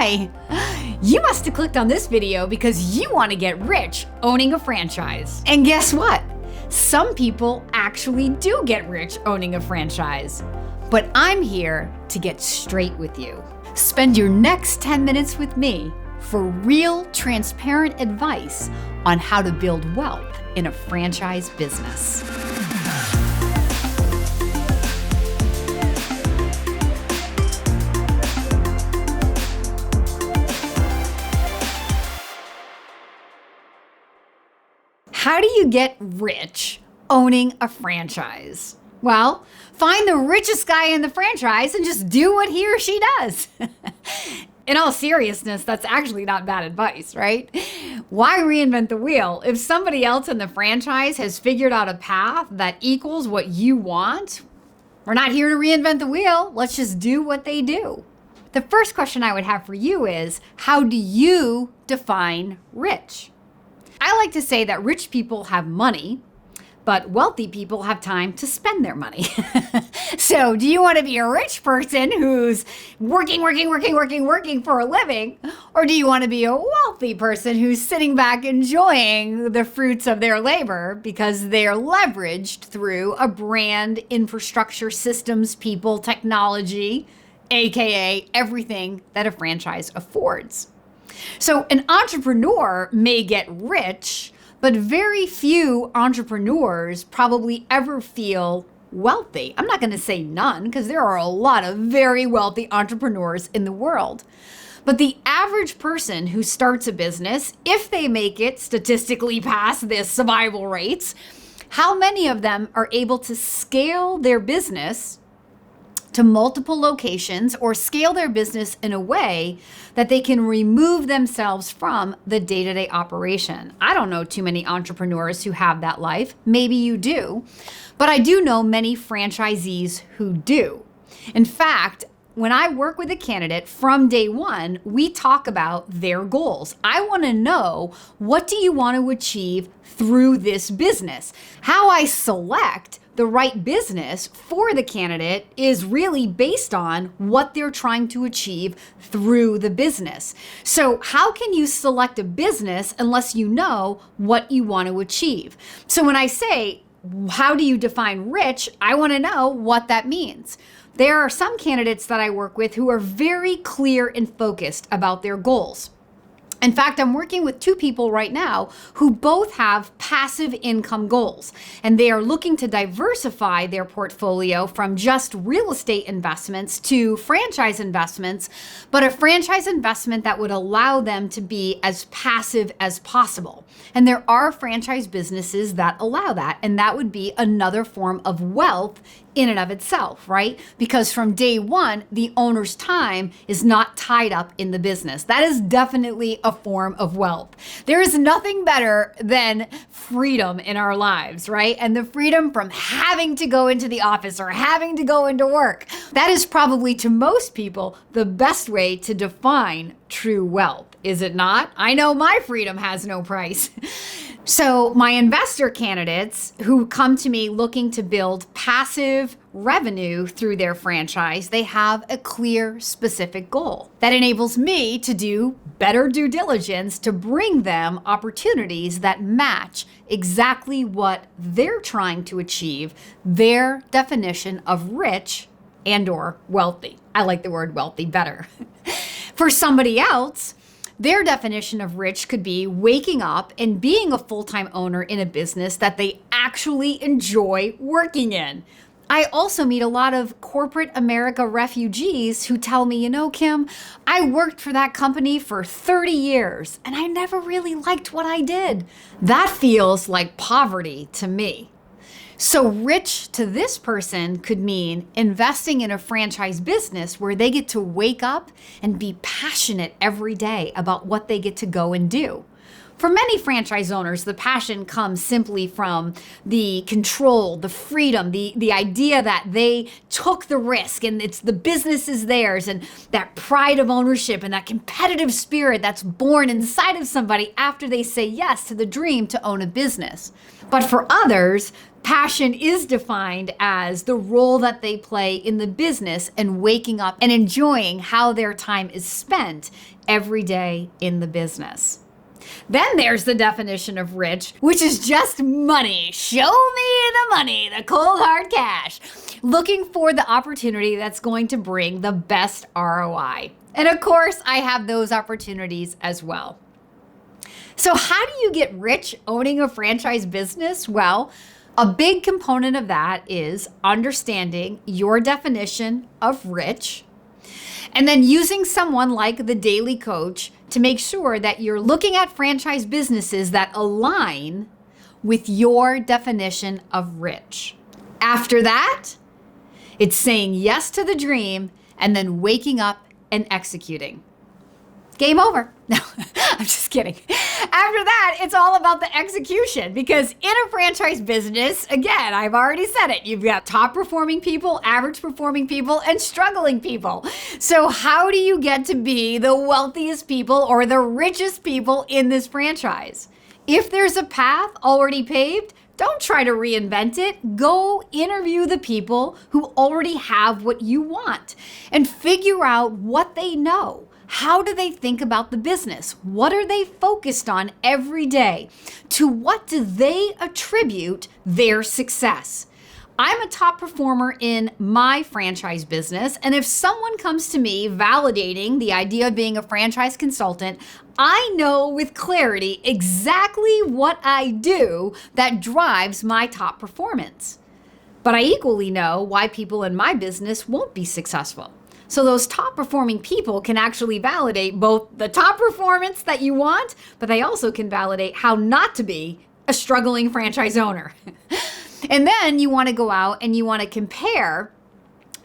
Hi! You must have clicked on this video because you want to get rich owning a franchise. And guess what? Some people actually do get rich owning a franchise. But I'm here to get straight with you. Spend your next 10 minutes with me for real, transparent advice on how to build wealth in a franchise business. How do you get rich owning a franchise? Well, find the richest guy in the franchise and just do what he or she does. In all seriousness, that's actually not bad advice, right? Why reinvent the wheel? If somebody else in the franchise has figured out a path that equals what you want, we're not here to reinvent the wheel. Let's just do what they do. The first question I would have for you is, how do you define rich? I like to say that rich people have money, but wealthy people have time to spend their money. So do you want to be a rich person who's working for a living? Or do you want to be a wealthy person who's sitting back enjoying the fruits of their labor because they're leveraged through a brand, infrastructure, systems, people, technology, AKA everything that a franchise affords? So an entrepreneur may get rich, but very few entrepreneurs probably ever feel wealthy. I'm not going to say none, because there are a lot of very wealthy entrepreneurs in the world. But the average person who starts a business, if they make it statistically past the survival rates, how many of them are able to scale their business to multiple locations or scale their business in a way that they can remove themselves from the day-to-day operation? I don't know too many entrepreneurs who have that life. Maybe you do, but I do know many franchisees who do. In fact, when I work with a candidate from day one, we talk about their goals. I want to know, what do you want to achieve through this business? How I select the right business for the candidate is really based on what they're trying to achieve through the business. So how can you select a business unless you know what you want to achieve? So when I say, how do you define rich? I want to know what that means. There are some candidates that I work with who are very clear and focused about their goals. In fact, I'm working with two people right now who both have passive income goals, and they are looking to diversify their portfolio from just real estate investments to franchise investments, but a franchise investment that would allow them to be as passive as possible. And there are franchise businesses that allow that, and that would be another form of wealth in and of itself, right? Because from day one, the owner's time is not tied up in the business. That is definitely a form of wealth. There is nothing better than freedom in our lives, right? And the freedom from having to go into the office or having to go into work. That is probably, to most people, the best way to define true wealth, is it not? I know my freedom has no price. So my investor candidates who come to me looking to build passive revenue through their franchise, they have a clear, specific goal that enables me to do better due diligence to bring them opportunities that match exactly what they're trying to achieve, their definition of rich and/or wealthy. I like the word wealthy better. For somebody else, their definition of rich could be waking up and being a full-time owner in a business that they actually enjoy working in. I also meet a lot of corporate America refugees who tell me, Kim, I worked for that company for 30 years and I never really liked what I did. That feels like poverty to me. So rich to this person could mean investing in a franchise business where they get to wake up and be passionate every day about what they get to go and do. For many franchise owners, the passion comes simply from the control, the freedom, the idea that they took the risk and it's the business is theirs, and that pride of ownership and that competitive spirit that's born inside of somebody after they say yes to the dream to own a business. But for others, passion is defined as the role that they play in the business and waking up and enjoying how their time is spent every day in the business. Then there's the definition of rich, which is just money. Show me the money, the cold hard cash. Looking for the opportunity that's going to bring the best ROI. And of course, I have those opportunities as well. So how do you get rich owning a franchise business? Well, a big component of that is understanding your definition of rich, and then using someone like the Daily Coach to make sure that you're looking at franchise businesses that align with your definition of rich. After that, it's saying yes to the dream and then waking up and executing. Game over. No, I'm just kidding. After that, it's all about the execution, because in a franchise business, again, I've already said it, you've got top performing people, average performing people, and struggling people. So how do you get to be the wealthiest people or the richest people in this franchise? If there's a path already paved, don't try to reinvent it. Go interview the people who already have what you want and figure out what they know. How do they think about the business? What are they focused on every day? To what do they attribute their success? I'm a top performer in my franchise business, and if someone comes to me validating the idea of being a franchise consultant, I know with clarity exactly what I do that drives my top performance. But I equally know why people in my business won't be successful. So those top performing people can actually validate both the top performance that you want, but they also can validate how not to be a struggling franchise owner. And then you want to go out and you want to compare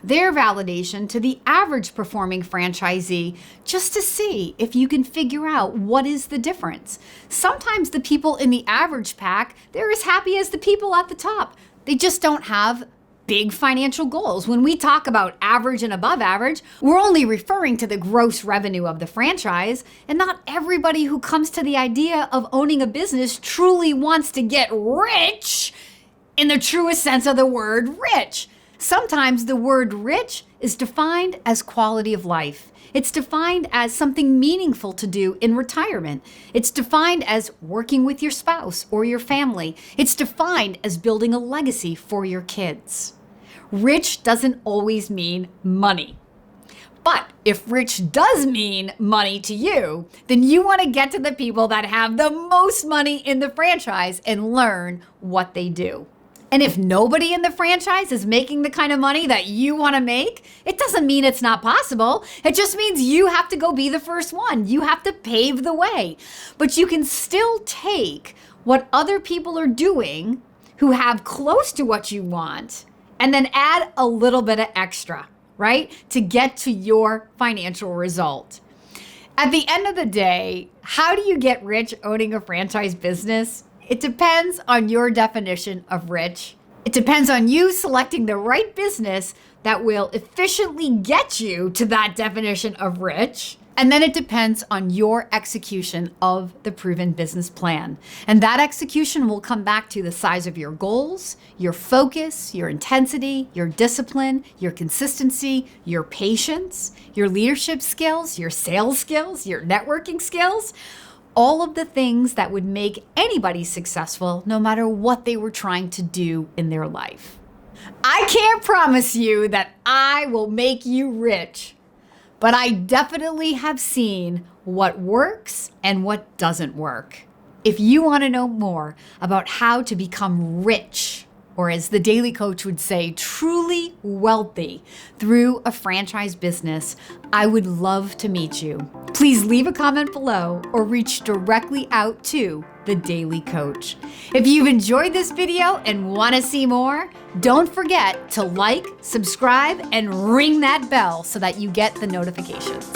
their validation to the average performing franchisee just to see if you can figure out what is the difference. Sometimes the people in the average pack, they're as happy as the people at the top. They just don't have big financial goals. When we talk about average and above average, we're only referring to the gross revenue of the franchise, and not everybody who comes to the idea of owning a business truly wants to get rich in the truest sense of the word rich. Sometimes the word rich is defined as quality of life. It's defined as something meaningful to do in retirement. It's defined as working with your spouse or your family. It's defined as building a legacy for your kids. Rich doesn't always mean money. But if rich does mean money to you, then you want to get to the people that have the most money in the franchise and learn what they do. And if nobody in the franchise is making the kind of money that you want to make, it doesn't mean it's not possible. It just means you have to go be the first one. You have to pave the way. But you can still take what other people are doing who have close to what you want and then add a little bit of extra, right? To get to your financial result. At the end of the day, how do you get rich owning a franchise business? It depends on your definition of rich. It depends on you selecting the right business that will efficiently get you to that definition of rich. And then it depends on your execution of the proven business plan. And that execution will come back to the size of your goals, your focus, your intensity, your discipline, your consistency, your patience, your leadership skills, your sales skills, your networking skills. All of the things that would make anybody successful no matter what they were trying to do in their life. I can't promise you that I will make you rich, but I definitely have seen what works and what doesn't work. If you want to know more about how to become rich, or as the Daily Coach would say, truly wealthy through a franchise business, I would love to meet you. Please leave a comment below or reach directly out to the Daily Coach. If you've enjoyed this video and want to see more, don't forget to like, subscribe, and ring that bell so that you get the notifications.